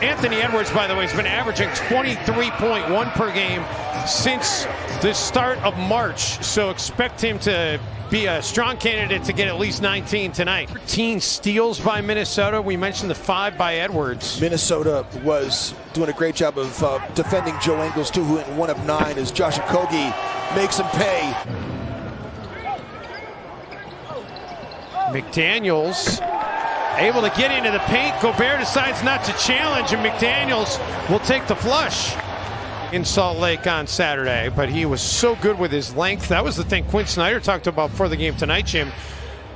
Anthony Edwards, by the way, has been averaging 23.1 per game since the start of March. So expect him to be a strong candidate to get at least 19 tonight. 13 steals by Minnesota. We mentioned the 5 by Edwards. Minnesota was doing a great job of defending Joe Ingles, too, who in 1 of 9 as Josh Okogie makes him pay. McDaniels able to get into the paint. Gobert decides not to challenge, and McDaniels will take the flush in Salt Lake on Saturday. But he was so good with his length. That was the thing Quinn Snyder talked about before the game tonight, Jim,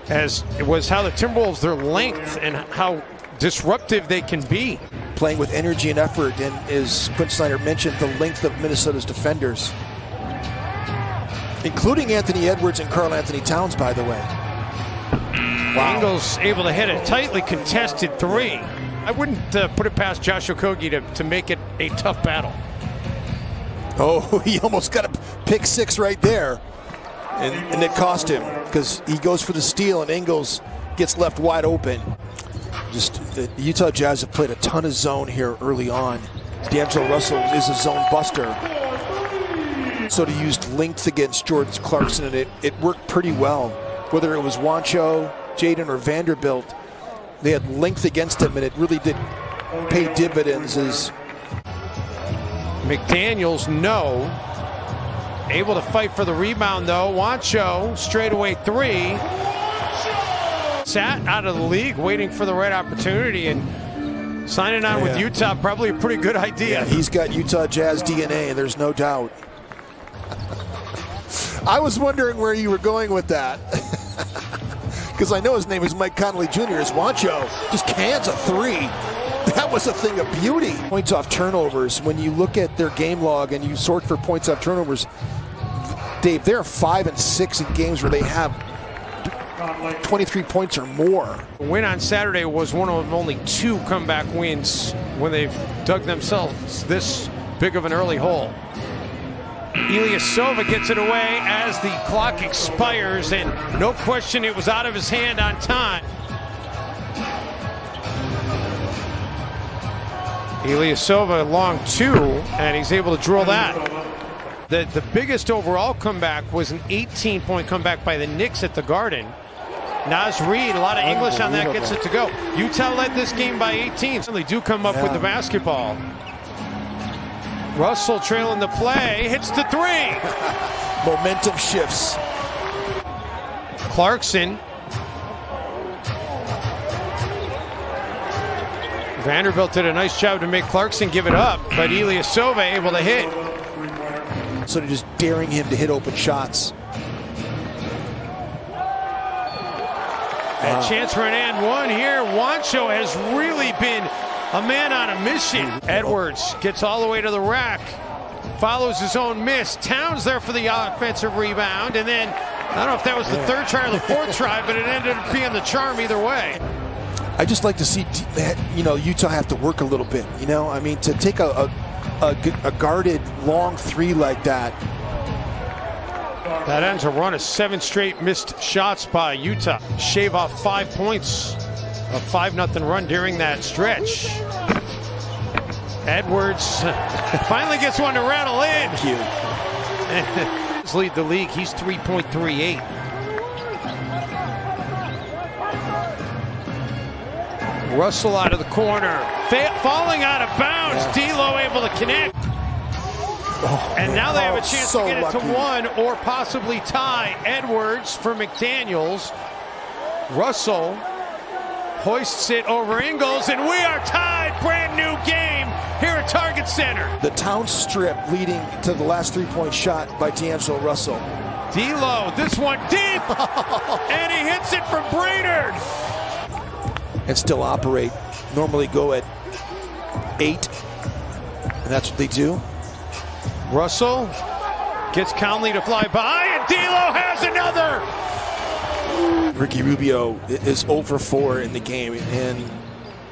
as it was how the Timberwolves, their length and how disruptive they can be. Playing with energy and effort, and as Quinn Snyder mentioned, the length of Minnesota's defenders, including Anthony Edwards and Karl Anthony Towns, by the way. Wow. Ingles able to hit a tightly contested 3. I wouldn't put it past Josh Okogie to make it a tough battle. Oh, he almost got a pick 6 right there. And it cost him because he goes for the steal and Ingles gets left wide open. Just the Utah Jazz have played a ton of zone here early on. D'Angelo Russell is a zone buster. So they used length against Jordan Clarkson, and it worked pretty well. Whether it was Juancho, Jaden, or Vanderbilt, they had length against him, and it really did pay dividends. As McDaniels, no. Able to fight for the rebound, though. Juancho, straightaway 3. Sat out of the league, waiting for the right opportunity, and signing on with Utah, probably a pretty good idea. Yeah, he's got Utah Jazz DNA, and there's no doubt. I was wondering where you were going with that. Because I know his name is Mike Conley Jr. As Juancho just cans a 3. That was a thing of beauty. Points off turnovers. When you look at their game log and you sort for points off turnovers, Dave, they're 5 and 6 in games where they have 23 points or more. The win on Saturday was one of only 2 comeback wins when they've dug themselves this big of an early hole. Ilyasova gets it away as the clock expires, and no question it was out of his hand on time. Ilyasova long 2, and he's able to drill that. The biggest overall comeback was an 18-point comeback by the Knicks at the Garden. Naz Reid, a lot of English on that, gets it to go. Utah led this game by 18. So they do come up with the basketball. Russell trailing the play, hits the 3. Momentum shifts. Clarkson. Vanderbilt did a nice job to make Clarkson give it up, but Ilyasova able to hit. So they're just daring him to hit open shots. A chance for an and 1 here. Juancho has really been a man on a mission. Edwards gets all the way to the rack, follows his own miss. Towns there for the offensive rebound, and then I don't know if that was the 3rd try or the 4th try, but it ended up being the charm either way. I just like to see, Utah have to work a little bit. I mean, to take a guarded long 3 like that. That ends a run of 7 straight missed shots by Utah. Shave off 5 points. A 5-0 run during that stretch. Edwards finally gets one to rattle in. Thank His lead the league. He's 3.38. Russell out of the corner. Falling out of bounds. D'Lo able to connect. And now they have a chance to get it to 1 or possibly tie. Edwards for McDaniels. Russell hoists it over Ingles, and we are tied. Brand new game here at Target Center. The Towns strip leading to the last 3-point shot by D'Angelo Russell. D'Lo, this one deep, and he hits it from Brainerd. And still operate. Normally go at 8, and that's what they do. Russell gets Conley to fly by, and D'Lo has another. Ricky Rubio is 0 for 4 in the game, and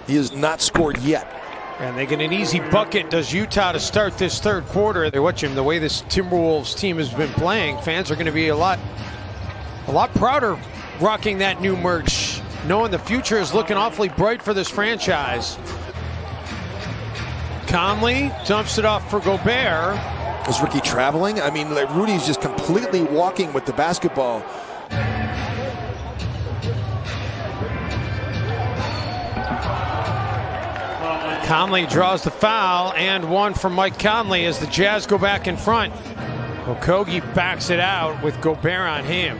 he has not scored yet. And they get an easy bucket, does Utah, to start this 3rd quarter. They watch him, the way this Timberwolves team has been playing, fans are going to be a lot prouder rocking that new merch, knowing the future is looking awfully bright for this franchise. Conley dumps it off for Gobert. Is Ricky traveling? I mean, like, Rudy's just completely walking with the basketball. Conley draws the foul, and one from Mike Conley as the Jazz go back in front. Okogie backs it out with Gobert on him.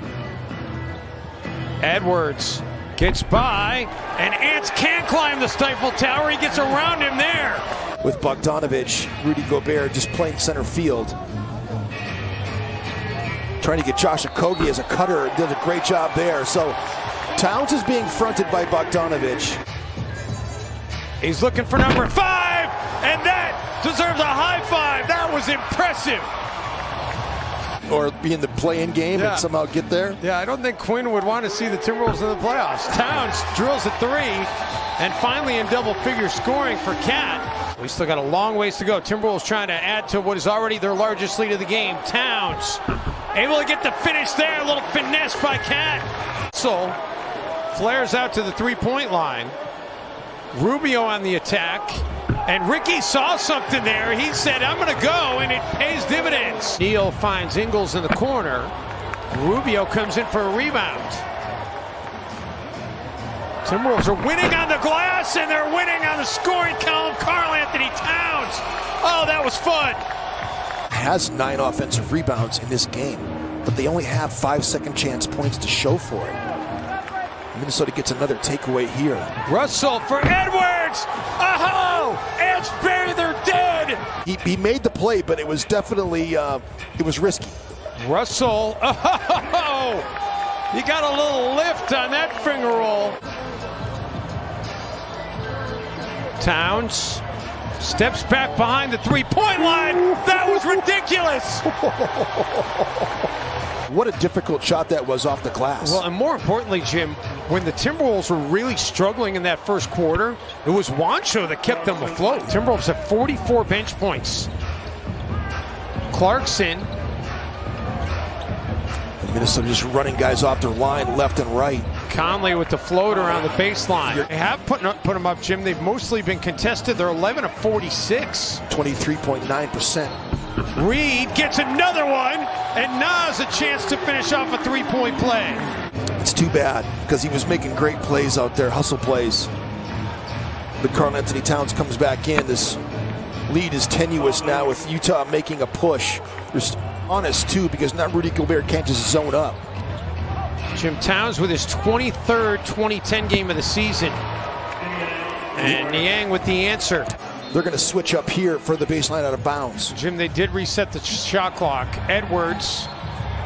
Edwards gets by, and Ants can't climb the Stifle Tower. He gets around him there. With Bogdanovich, Rudy Gobert just playing center field. Trying to get Josh Okogie as a cutter. Did a great job there. So Towns is being fronted by Bogdanovich. He's looking for number 5, and that deserves a high five. That was impressive. Or be in the play-in game and somehow get there. Yeah, I don't think Quinn would want to see the Timberwolves in the playoffs. Towns drills a 3, and finally in double-figure scoring for Cat. We still got a long ways to go. Timberwolves trying to add to what is already their largest lead of the game. Towns able to get the finish there. A little finesse by Cat. So flares out to the three-point line. Rubio on the attack. And Ricky saw something there. He said, I'm going to go, and it pays dividends. Neal finds Ingles in the corner. Rubio comes in for a rebound. Timberwolves are winning on the glass, and they're winning on the scoring column. Karl-Anthony Towns. Oh, that was fun. Has 9 offensive rebounds in this game, but they only have 5 second chance points to show for it. Minnesota gets another takeaway here. Russell for Edwards. Oh, Ants bury, they're dead. He made the play, but it was definitely it was risky. Russell. Oh, you got a little lift on that finger roll. Towns steps back behind the three-point line. That was ridiculous. What a difficult shot that was off the glass. Well, and more importantly, Jim, when the Timberwolves were really struggling in that first quarter, it was Juancho that kept them afloat. Timberwolves have 44 bench points. Clarkson. Minnesota just running guys off their line left and right. Conley with the floater on the baseline. They have put them up, Jim. They've mostly been contested. They're 11 of 46. 23.9%. Reed gets another one, and Nas a chance to finish off a three-point play. It's too bad, because he was making great plays out there, hustle plays. But Karl-Anthony Towns comes back in. This lead is tenuous now with Utah making a push. There's honest, too, because now Rudy Gobert can't just zone up. Jim Towns with his 23rd 2010 game of the season. And Niang with the answer. They're going to switch up here for the baseline out of bounds. Jim, they did reset the shot clock. Edwards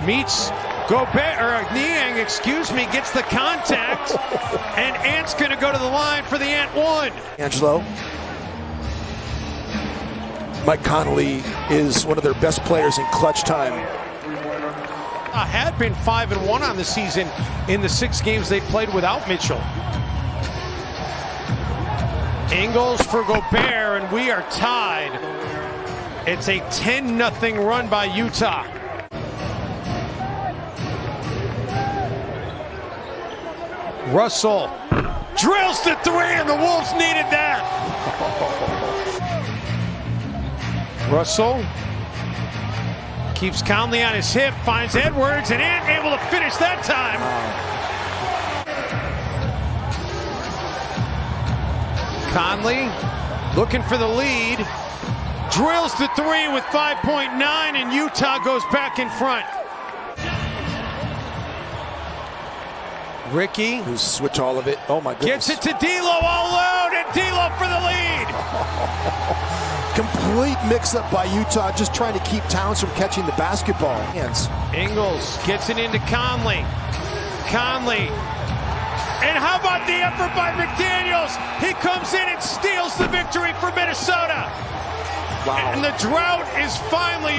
meets Gobert, or Niang, excuse me, gets the contact. And Ant's going to go to the line for the Ant one. Angelo. Mike Conley is one of their best players in clutch time. Had been 5-1 on the season in the 6 games they played without Mitchell. Ingles for Gobert, and we are tied. It's a 10-0 run by Utah. Russell drills the 3, and the Wolves needed that. Russell keeps Conley on his hip, finds Edwards, and Ant able to finish that time. Conley looking for the lead, drills the 3 with 5.9, and Utah goes back in front. Ricky. Who's switch all of it. Oh my goodness. Gets it to D'Lo all alone, and D'Lo for the lead. Complete mix-up by Utah, just trying to keep Towns from catching the basketball. Ingles gets it into Conley. Conley. And how about the effort by McDaniels? He comes in and steals the victory for Minnesota. Wow. And the drought is finally